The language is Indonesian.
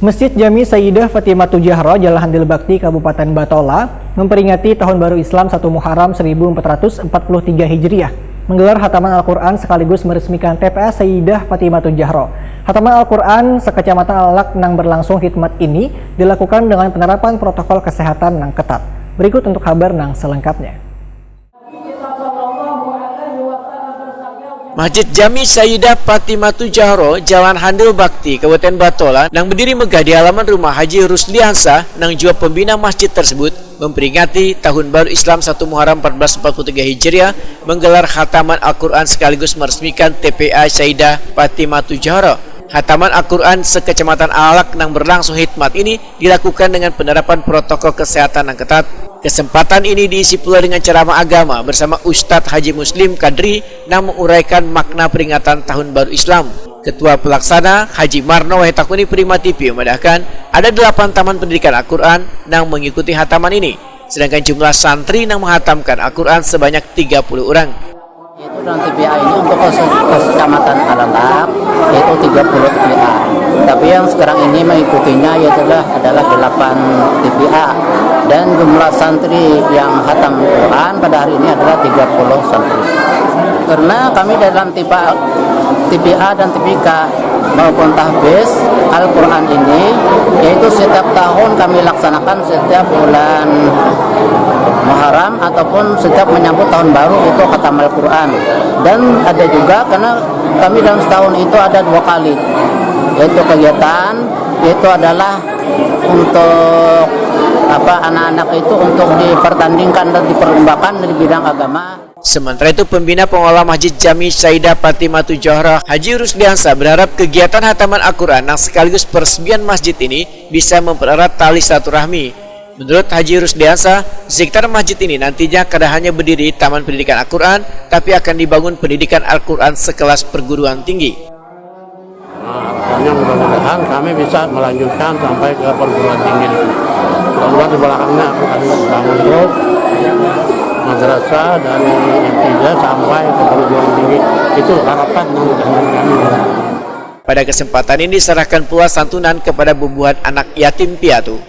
Masjid Jami Sayyidah Fatimatu Zahra Jalan Handil Bakti Kabupaten Batola memperingati Tahun Baru Islam 1 Muharram 1443 Hijriah, menggelar khataman Al-Quran sekaligus meresmikan TPA Sayyidah Fatimatu Zahra. Khataman Al-Quran sekecamatan Alak nang berlangsung hikmat ini dilakukan dengan penerapan protokol kesehatan nang ketat. Berikut untuk kabar nang selengkapnya. Masjid Jami Sayyidah Fatimatu Zahra Jalan Handil Bakti Kabupaten Batola nang berdiri megah di halaman rumah Haji Rusliansa nang jua pembina masjid tersebut memperingati Tahun Baru Islam 1 Muharram 1443 Hijriah, menggelar khataman Al-Quran sekaligus meresmikan TPA Sayyidah Fatimatu Zahra. Khataman Al-Quran sekecamatan Alak nang berlangsung hikmat ini dilakukan dengan penerapan protokol kesehatan yang ketat. Kesempatan ini diisi pula dengan ceramah agama bersama Ustadz Haji Muslim Kadri yang menguraikan makna peringatan Tahun Baru Islam. Ketua Pelaksana Haji Marno Wahitakuni Prima TV memandahkan ada 8 taman pendidikan Al-Quran yang mengikuti khataman ini, sedangkan jumlah santri yang menghatamkan Al-Quran sebanyak 30 orang. Itu dalam TPA ini untuk kecamatan Alak itu 30 TPA. Tapi yang sekarang ini mengikutinya adalah 8 TPA dan jumlah santri yang khatam Quran pada hari ini adalah 30 santri. Karena kami dalam TPA dan TPK maupun tahfiz Al-Quran ini yaitu setiap tahun kami laksanakan setiap bulan Muharram ataupun setiap menyambut tahun baru itu khatam Al-Quran. Dan ada juga karena kami dalam setahun itu ada 2 kali yaitu kegiatan, yaitu adalah untuk anak-anak itu untuk dipertandingkan dan diperlombakan di bidang agama. Sementara itu, pembina pengelola Masjid Jami Sayyidah Fatimatu Zahra Haji Rusliansa berharap kegiatan khataman Al-Quran yang sekaligus peresmian masjid ini bisa mempererat tali silaturahmi. Menurut Haji Rusliansa, sekitar masjid ini nantinya kada hanya berdiri taman pendidikan Al-Quran, tapi akan dibangun pendidikan Al-Quran sekelas perguruan tinggi. Harapannya mudah-mudahan kami bisa melanjutkan sampai ke perguruan tinggi. Kemudian di belakangnya akan bangun terus madrasah dari M3 sampai ke perguruan tinggi. Itu harapan mudah-mudahan kami. Pada kesempatan ini diserahkan pula santunan kepada bubuhan anak yatim piatu.